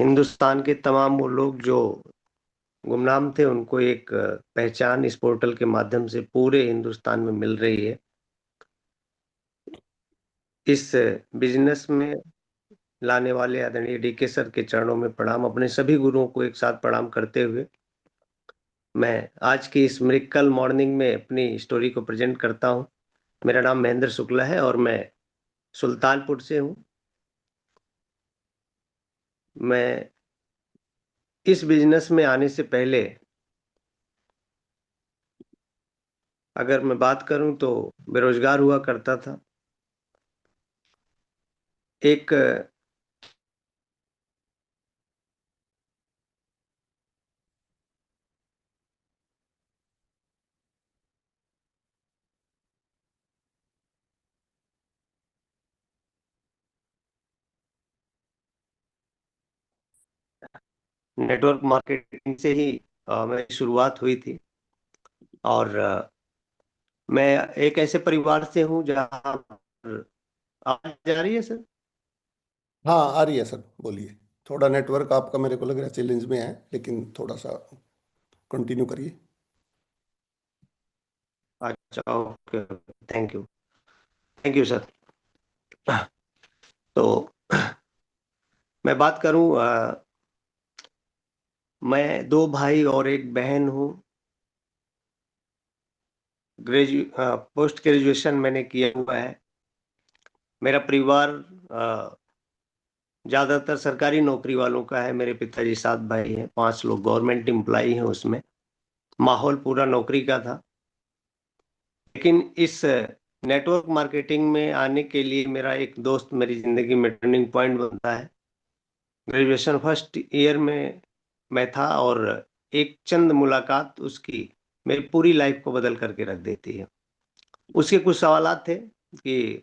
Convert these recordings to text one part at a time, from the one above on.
हिंदुस्तान के तमाम वो लोग जो गुमनाम थे उनको एक पहचान इस पोर्टल के माध्यम से पूरे हिंदुस्तान में मिल रही है। इस बिजनेस में लाने वाले आदरणीय डीके सर के चरणों में प्रणाम, अपने सभी गुरुओं को एक साथ प्रणाम करते हुए मैं आज की इस मिरेकल मॉर्निंग में अपनी स्टोरी को प्रेजेंट करता हूं। मेरा नाम महेंद्र शुक्ला है और मैं सुल्तानपुर से हूं। मैं इस बिजनेस में आने से पहले अगर मैं बात करूं तो बेरोजगार हुआ करता था। एक नेटवर्क मार्केटिंग से ही मेरी शुरुआत हुई थी। और मैं एक ऐसे परिवार से हूं जहां पर आवाज जा रही है सर। हाँ, आ रही है सर, बोलिए। थोड़ा नेटवर्क आपका मेरे को लग रहा है चैलेंज में है, लेकिन थोड़ा सा कंटिन्यू करिए। अच्छा, okay, thank you, thank you sir. तो मैं बात करूं, मैं दो भाई और एक बहन हूं। पोस्ट ग्रेजुएशन मैंने किया हुआ है। मेरा परिवार ज्यादातर सरकारी नौकरी वालों का है। मेरे पिताजी 7 भाई हैं, 5 लोग गवर्नमेंट एम्प्लॉई हैं। उसमें माहौल पूरा नौकरी का था। लेकिन इस नेटवर्क मार्केटिंग में आने के लिए मेरा एक दोस्त मेरी जिंदगी में टर्निंग पॉइंट बनता है। ग्रेजुएशन फर्स्ट ईयर में मैं था और एक चंद मुलाकात उसकी मेरी पूरी लाइफ को बदल करके रख देती है। उसके कुछ सवालात थे कि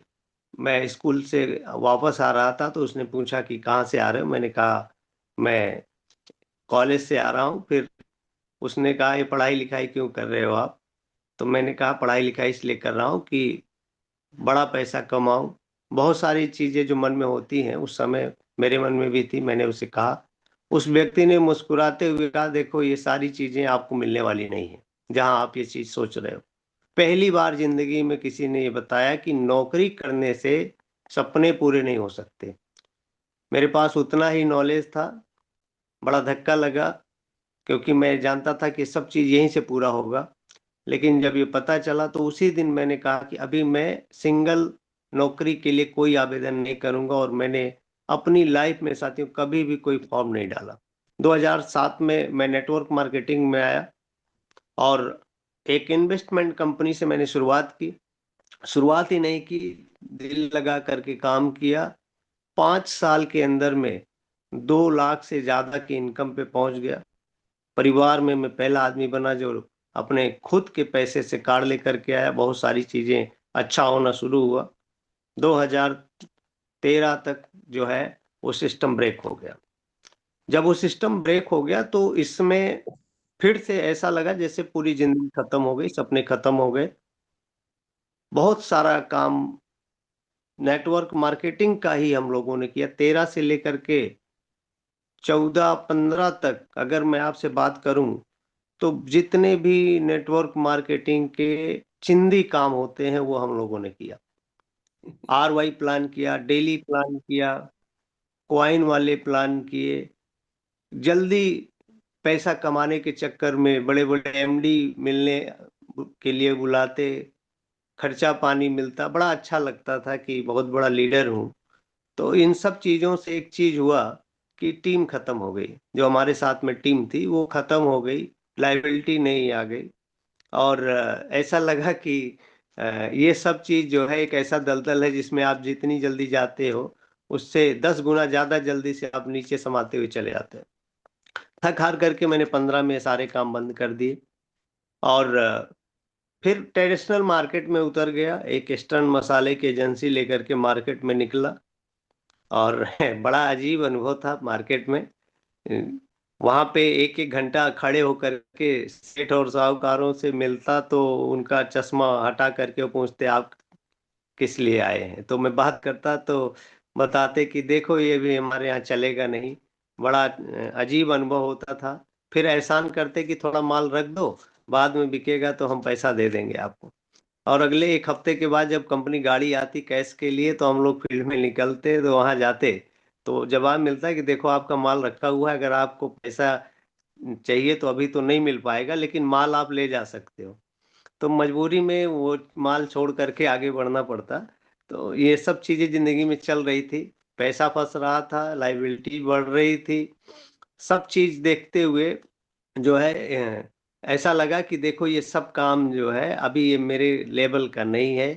मैं स्कूल से वापस आ रहा था तो उसने पूछा कि कहाँ से आ रहे हो। मैंने कहा मैं कॉलेज से आ रहा हूँ। फिर उसने कहा ये पढ़ाई लिखाई क्यों कर रहे हो आप। तो मैंने कहा पढ़ाई लिखाई इसलिए कर रहा हूँ कि बड़ा पैसा कमाऊं। बहुत सारी चीजें जो मन में होती हैं उस समय मेरे मन में भी थी। मैंने उसे कहा। उस व्यक्ति ने मुस्कुराते हुए कहा देखो ये सारी चीजें आपको मिलने वाली नहीं है जहां आप ये चीज सोच रहे हो। पहली बार जिंदगी में किसी ने ये बताया कि नौकरी करने से सपने पूरे नहीं हो सकते। मेरे पास उतना ही नॉलेज था। बड़ा धक्का लगा क्योंकि मैं जानता था कि सब चीज यहीं से पूरा होगा। लेकिन जब ये पता चला तो उसी दिन मैंने कहा कि अभी मैं सिंगल नौकरी के लिए कोई आवेदन नहीं करूंगा। और मैंने अपनी लाइफ में साथियों कभी भी कोई फॉर्म नहीं डाला। 2007 में मैं नेटवर्क मार्केटिंग में आया और एक इन्वेस्टमेंट कंपनी से मैंने शुरुआत की। शुरुआत ही नहीं की, दिल लगा करके काम किया। 5 साल के अंदर में 2 लाख से ज्यादा की इनकम पे पहुंच गया। परिवार में मैं पहला आदमी बना जो अपने खुद के पैसे से कार लेकर के आया। बहुत सारी चीजें अच्छा होना शुरू हुआ। 2013 तक जो है वो सिस्टम ब्रेक हो गया। जब वो सिस्टम ब्रेक हो गया तो इसमें फिर से ऐसा लगा जैसे पूरी जिंदगी खत्म हो गई, सपने खत्म हो गए। बहुत सारा काम नेटवर्क मार्केटिंग का ही हम लोगों ने किया। 13 से लेकर के 14-15 तक अगर मैं आपसे बात करूं तो जितने भी नेटवर्क मार्केटिंग के चिंदी काम होते हैं वो हम लोगों ने किया। RY प्लान किया, डेली प्लान किया, क्वाइन वाले प्लान किए। जल्दी पैसा कमाने के चक्कर में बड़े बड़े MD मिलने के लिए बुलाते, खर्चा पानी मिलता। बड़ा अच्छा लगता था कि बहुत बड़ा लीडर हूँ। तो इन सब चीजों से एक चीज हुआ कि टीम खत्म हो गई। जो हमारे साथ में टीम थी वो खत्म हो गई, लाइबिलिटी नहीं आ गई। और ऐसा लगा कि ये सब चीज जो है एक ऐसा दलदल है जिसमें आप जितनी जल्दी जाते हो उससे 10 गुना ज्यादा जल्दी से आप नीचे समाते हुए चले जाते हैं। थक हार करके मैंने 15 में सारे काम बंद कर दिए और फिर ट्रेडिशनल मार्केट में उतर गया। एक ईस्टर्न मसाले की एजेंसी लेकर के मार्केट में निकला और बड़ा अजीब अनुभव था मार्केट में। वहां पे एक एक घंटा खड़े होकर के सेठ और साहूकारों से मिलता तो उनका चश्मा हटा करके वो पूछते आप किस लिए आए हैं। तो मैं बात करता तो बताते कि देखो ये भी हमारे यहाँ चलेगा नहीं। बड़ा अजीब अनुभव होता था। फिर एहसान करते कि थोड़ा माल रख दो, बाद में बिकेगा तो हम पैसा दे देंगे आपको। और अगले एक हफ्ते के बाद जब कंपनी गाड़ी आती कैश के लिए, तो हम लोग फील्ड में निकलते, तो वहां जाते तो जवाब मिलता है कि देखो आपका माल रखा हुआ है, अगर आपको पैसा चाहिए तो अभी तो नहीं मिल पाएगा, लेकिन माल आप ले जा सकते हो। तो मजबूरी में वो माल छोड़ करके आगे बढ़ना पड़ता। तो ये सब चीजें जिंदगी में चल रही थी। पैसा फंस रहा था, लाइबिलिटी बढ़ रही थी। सब चीज देखते हुए जो है ऐसा लगा कि देखो ये सब काम जो है अभी ये मेरे लेवल का नहीं है।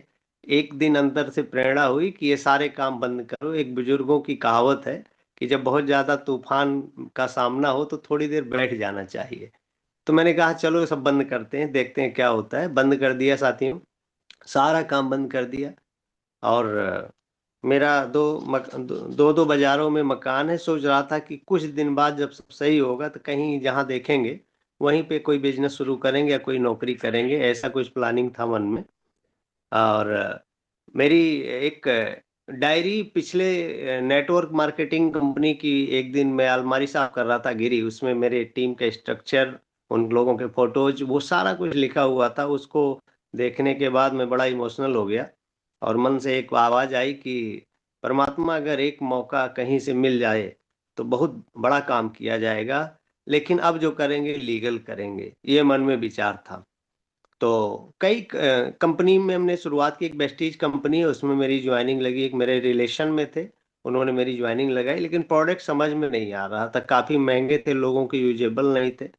एक दिन अंदर से प्रेरणा हुई कि ये सारे काम बंद करो। एक बुजुर्गों की कहावत है कि जब बहुत ज्यादा तूफान का सामना हो तो थोड़ी देर बैठ जाना चाहिए। तो मैंने कहा चलो सब बंद करते हैं, देखते हैं क्या होता है। बंद कर दिया साथियों, सारा काम बंद कर दिया। और मेरा दो दो बाजारों में मकान है। सोच रहा था कि कुछ दिन बाद जब सब सही होगा तो कहीं जहाँ देखेंगे वहीं पे कोई बिजनेस शुरू करेंगे या कोई नौकरी करेंगे, ऐसा कुछ प्लानिंग था मन में। और मेरी एक डायरी पिछले नेटवर्क मार्केटिंग कंपनी की एक दिन मैं अलमारी साफ कर रहा था, गिरी। उसमें मेरे टीम का स्ट्रक्चर, उन लोगों के फोटोज, वो सारा कुछ लिखा हुआ था। उसको देखने के बाद मैं बड़ा इमोशनल हो गया और मन से एक आवाज आई कि परमात्मा, अगर एक मौका कहीं से मिल जाए तो बहुत बड़ा काम किया जाएगा, लेकिन अब जो करेंगे लीगल करेंगे। ये मन में विचार था। तो कई कंपनी में हमने शुरुआत की। एक वेस्टीज कंपनी है, उसमें मेरी ज्वाइनिंग लगी। एक मेरे रिलेशन में थे, उन्होंने मेरी ज्वाइनिंग लगाई, लेकिन प्रोडक्ट समझ में नहीं आ रहा था, काफी महंगे थे, लोगों के यूजेबल नहीं थे।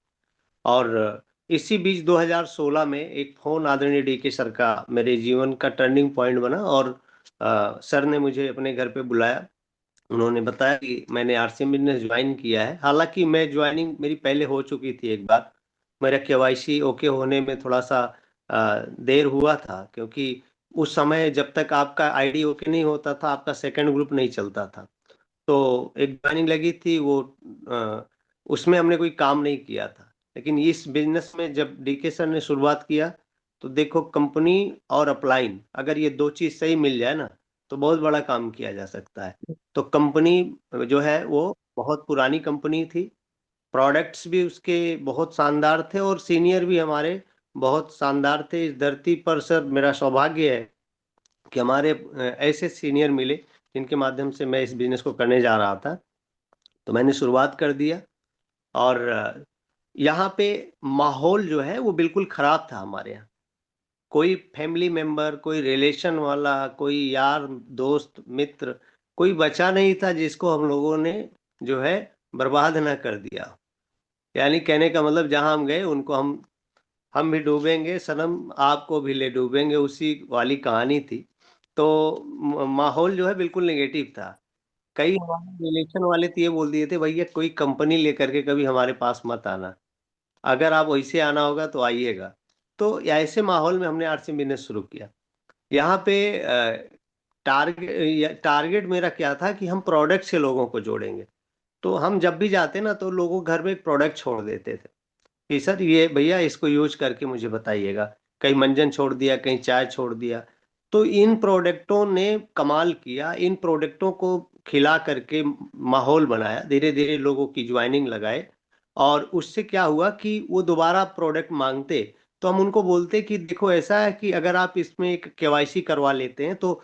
और इसी बीच 2016 में एक फोन आदरणीय डी के सर का मेरे जीवन का टर्निंग पॉइंट बना। और सर ने मुझे अपने घर पे बुलाया। उन्होंने बताया कि मैंने आरसीएम बिजनेस ज्वाइन किया है। हालांकि मैं ज्वाइनिंग मेरी पहले हो चुकी थी एक बार। मेरा केवाईसी ओके होने में थोड़ा सा देर हुआ था, क्योंकि उस समय जब तक आपका आईडी ओके नहीं होता था, आपका सेकंड ग्रुप नहीं चलता था। तो एक ज्वाइनिंग लगी थी वो, अ, उसमें हमने कोई काम नहीं किया था। लेकिन इस बिजनेस में जब डीके सर ने शुरुआत किया, तो देखो कंपनी और अपलाइन, अगर ये दो चीज सही मिल जाए ना, तो बहुत बड़ा काम किया जा सकता है। तो कंपनी जो है वो बहुत पुरानी कंपनी थी। प्रोडक्ट्स भी उसके बहुत शानदार थे और सीनियर भी हमारे बहुत शानदार थे। इस धरती पर सर मेरा सौभाग्य है कि हमारे ऐसे सीनियर मिले जिनके माध्यम से मैं इस बिजनेस को करने जा रहा था। तो मैंने शुरुआत कर दिया। और यहाँ पे माहौल जो है वो बिल्कुल खराब था हमारे यहाँ। कोई फैमिली मेंबर, कोई रिलेशन वाला, कोई यार दोस्त मित्र, कोई बचा नहीं था जिसको हम लोगों ने जो है बर्बाद ना कर दिया। यानी कहने का मतलब जहां हम गए उनको हम भी डूबेंगे सनम, आपको भी ले डूबेंगे, उसी वाली कहानी थी। तो माहौल जो है बिल्कुल नेगेटिव था। कई हमारे रिलेशन वाले तो ये बोल दिए थे, भैया कोई कंपनी लेकर के कभी हमारे पास मत आना, अगर आप वैसे आना होगा तो आइएगा। तो ऐसे माहौल में हमने आरसी बिजनेस शुरू किया। यहाँ पे टारगेट मेरा क्या था कि हम प्रोडक्ट से लोगों को जोड़ेंगे। तो हम जब भी जाते ना तो लोगों घर में एक प्रोडक्ट छोड़ देते थे कि सर ये भैया इसको यूज करके मुझे बताइएगा। कहीं मंजन छोड़ दिया, कहीं चाय छोड़ दिया। तो इन प्रोडक्टों ने कमाल किया। इन प्रोडक्टों को खिला करके माहौल बनाया, धीरे धीरे लोगों की ज्वाइनिंग लगाए। और उससे क्या हुआ कि वो दोबारा प्रोडक्ट मांगते। तो हम उनको बोलते कि देखो ऐसा है कि अगर आप इसमें एक केवाईसी करवा लेते हैं तो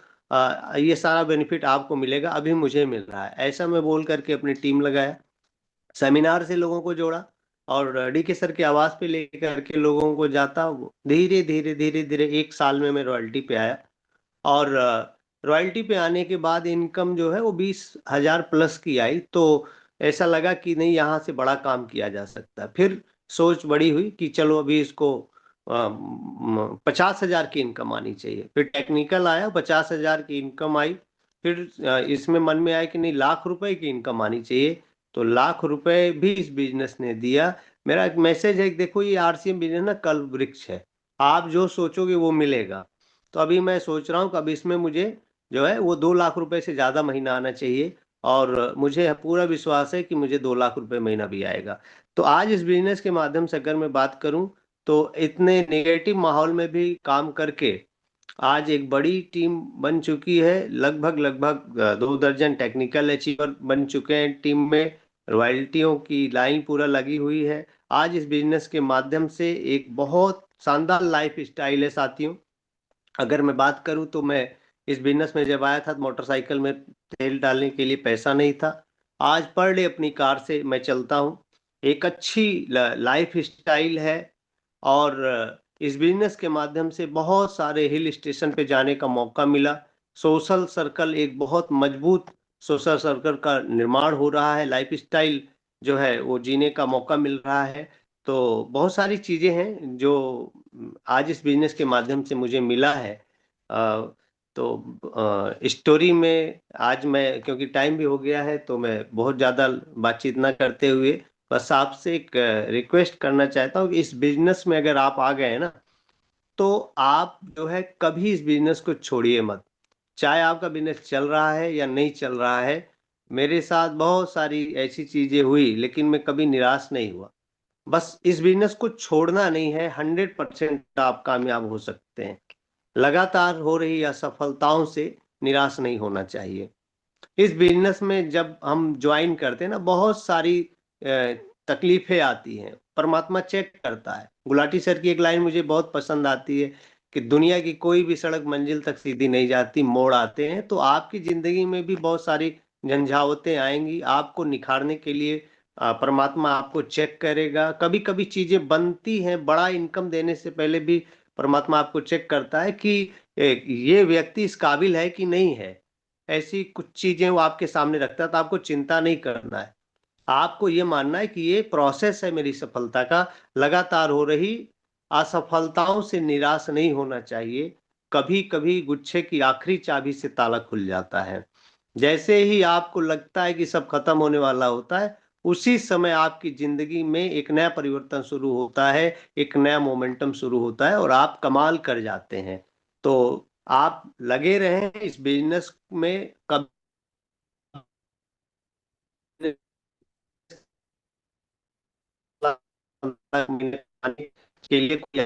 ये सारा बेनिफिट आपको मिलेगा, अभी मुझे मिल रहा है। ऐसा मैं बोल करके अपनी टीम लगाया, सेमिनार से लोगों को जोड़ा और डी के सर की आवाज पे लेकर के लोगों को जाता। धीरे धीरे धीरे धीरे एक साल में मैं रॉयल्टी पे आया। और रॉयल्टी पे आने के बाद इनकम जो है वो 20,000 प्लस की आई। तो ऐसा लगा कि नहीं, यहाँ से बड़ा काम किया जा सकता है। फिर सोच बड़ी हुई कि चलो अभी इसको 50,000 की इनकम आनी चाहिए। फिर टेक्निकल आया, 50,000 की इनकम आई। फिर इसमें मन में आया कि नहीं, लाख रुपए की इनकम आनी चाहिए। तो लाख रुपए भी इस बिजनेस ने दिया। मेरा एक मैसेज है कि देखो ये आरसीएम बिजनेस ना कल वृक्ष है, आप जो सोचोगे वो मिलेगा। तो अभी मैं सोच रहा हूँ कि अब इसमें मुझे जो है वो 2 लाख रुपए से ज्यादा महीना आना चाहिए। और मुझे पूरा विश्वास है कि मुझे 2 लाख रुपए महीना भी आएगा। तो आज इस बिजनेस के माध्यम से अगर मैं बात करूं, तो इतने नेगेटिव माहौल में भी काम करके आज एक बड़ी टीम बन चुकी है। लगभग लगभग 2 दर्जन टेक्निकल अचीवर बन चुके हैं टीम में। रॉयल्टियों की लाइन पूरा लगी हुई है। आज इस बिजनेस के माध्यम से एक बहुत शानदार लाइफ स्टाइल है साथियों। अगर मैं बात करूं तो मैं इस बिजनेस में जब आया था तो मोटरसाइकिल में तेल डालने के लिए पैसा नहीं था। आज पर डे अपनी कार से मैं चलता हूं। एक अच्छी लाइफ स्टाइल है। और इस बिजनेस के माध्यम से बहुत सारे हिल स्टेशन पे जाने का मौका मिला। सोशल सर्कल एक बहुत मजबूत सोशल सर्कल का निर्माण हो रहा है। लाइफ स्टाइल जो है वो जीने का मौका मिल रहा है। तो बहुत सारी चीजें हैं जो आज इस बिजनेस के माध्यम से मुझे मिला है। तो स्टोरी में आज मैं, क्योंकि टाइम भी हो गया है, तो मैं बहुत ज़्यादा बातचीत ना करते हुए बस आपसे एक रिक्वेस्ट करना चाहता हूँ कि इस बिजनेस में अगर आप आ गए ना, तो आप जो है कभी इस बिजनेस को छोड़िए मत। चाहे आपका बिजनेस चल रहा है या नहीं चल रहा है। मेरे साथ बहुत सारी ऐसी चीजें हुई लेकिन मैं कभी निराश नहीं हुआ। बस इस बिजनेस को छोड़ना नहीं है, 100% आप कामयाब हो सकते हैं। लगातार हो रही असफलताओं से निराश नहीं होना चाहिए। इस बिजनेस में जब हम ज्वाइन करते हैं ना, बहुत सारी तकलीफें आती हैं, परमात्मा चेक करता है। गुलाटी सर की एक लाइन मुझे बहुत पसंद आती है कि दुनिया की कोई भी सड़क मंजिल तक सीधी नहीं जाती, मोड़ आते हैं। तो आपकी जिंदगी में भी बहुत सारी झंझावतें आएंगी। आपको निखारने के लिए परमात्मा आपको चेक करेगा। कभी कभी चीजें बनती हैं, बड़ा इनकम देने से पहले भी परमात्मा आपको चेक करता है कि ये व्यक्ति इस काबिल है कि नहीं है। ऐसी कुछ चीजें वो आपके सामने रखता है, तो आपको चिंता नहीं करना है। आपको ये मानना है कि ये प्रोसेस है मेरी सफलता का। लगातार हो रही असफलताओं से निराश नहीं होना चाहिए। कभी कभी गुच्छे की आखिरी चाबी से ताला खुल जाता है। जैसे ही आपको लगता है कि सब खत्म होने वाला होता है, उसी समय आपकी जिंदगी में एक नया परिवर्तन शुरू होता है, एक नया मोमेंटम शुरू होता है और आप कमाल कर जाते हैं। तो आप लगे रहें इस बिजनेस में। कभी के लिए कोई